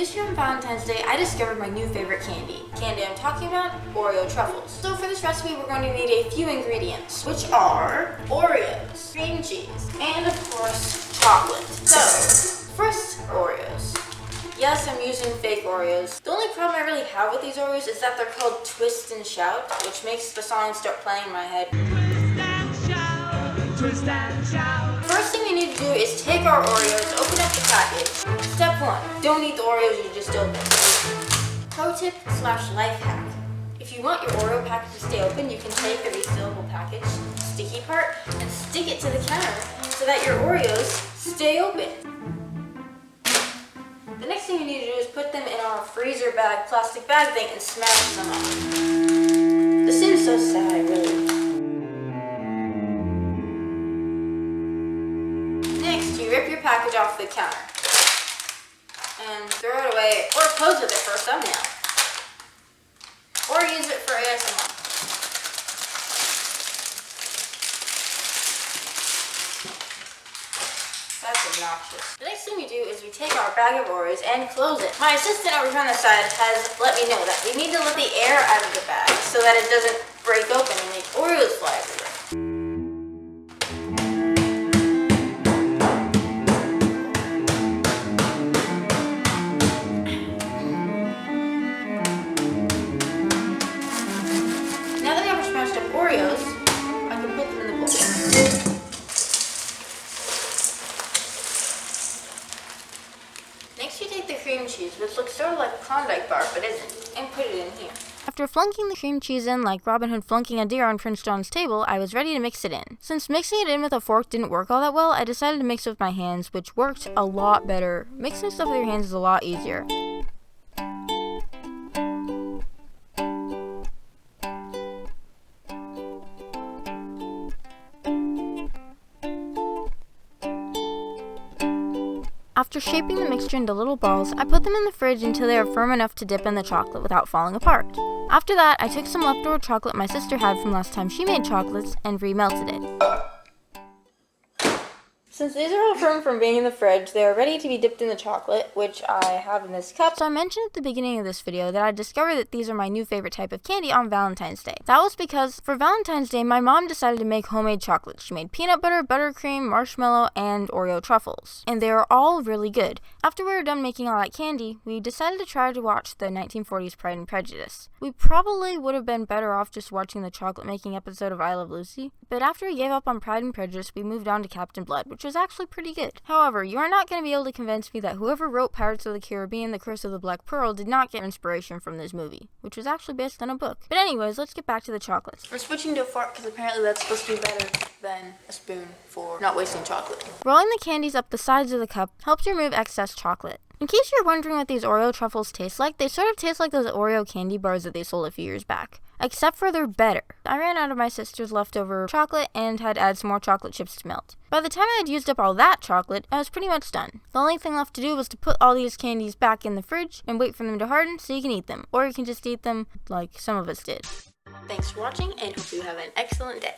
This year on Valentine's Day, I discovered my new favorite candy. Candy I'm talking about, Oreo Truffles. So for this recipe, we're going to need a few ingredients, which are Oreos, cream cheese, and of course, chocolate. So, first, Oreos. Yes, I'm using fake Oreos. The only problem I really have with these Oreos is that they're called Twist and Shout, which makes the song start playing in my head. Twist and shout, twist and shout. First thing we need to do is take our Oreos, open up the package. Step 1, don't eat the Oreos you just opened. Pro tip / life hack. If you want your Oreo package to stay open, you can take the resealable package, sticky part, and stick it to the counter so that your Oreos stay open. The next thing you need to do is put them in our freezer bag, plastic bag thing, and smash them up. This seems so sad, really. Next, you rip your package off the counter and throw it away, or pose with it for a thumbnail, or use it for ASMR. That's obnoxious. The next thing we do is we take our bag of Oreos and close it. My assistant over on the side has let me know that we need to let the air out of the bag so that it doesn't break open and make Oreos fly everywhere. Now that we have our smashed up Oreos, I can put them in the bowl. Next you take the cream cheese, which looks sort of like a Klondike bar, but isn't, and put it in here. After flunking the cream cheese in like Robin Hood flunking a deer on Prince John's table, I was ready to mix it in. Since mixing it in with a fork didn't work all that well, I decided to mix it with my hands, which worked a lot better. Mixing stuff with your hands is a lot easier. After shaping the mixture into little balls, I put them in the fridge until they are firm enough to dip in the chocolate without falling apart. After that, I took some leftover chocolate my sister had from last time she made chocolates and remelted it. Since these are all firm from being in the fridge, they are ready to be dipped in the chocolate, which I have in this cup. So I mentioned at the beginning of this video that I discovered that these are my new favorite type of candy on Valentine's Day. That was because for Valentine's Day, my mom decided to make homemade chocolate. She made peanut butter, buttercream, marshmallow, and Oreo truffles. And they are all really good. After we were done making all that candy, we decided to try to watch the 1940s Pride and Prejudice. We probably would have been better off just watching the chocolate making episode of I Love Lucy. But after we gave up on Pride and Prejudice, we moved on to Captain Blood, which was actually pretty good. However, you are not going to be able to convince me that whoever wrote Pirates of the Caribbean, The Curse of the Black Pearl did not get inspiration from this movie, which was actually based on a book. But anyways, let's get back to the chocolates. We're switching to a fork because apparently that's supposed to be better than a spoon for not wasting chocolate. Rolling the candies up the sides of the cup helps remove excess chocolate. In case you're wondering what these Oreo truffles taste like, they sort of taste like those Oreo candy bars that they sold a few years back. Except for they're better. I ran out of my sister's leftover chocolate and had to add some more chocolate chips to melt. By the time I had used up all that chocolate, I was pretty much done. The only thing left to do was to put all these candies back in the fridge and wait for them to harden so you can eat them. Or you can just eat them like some of us did. Thanks for watching and hope you have an excellent day.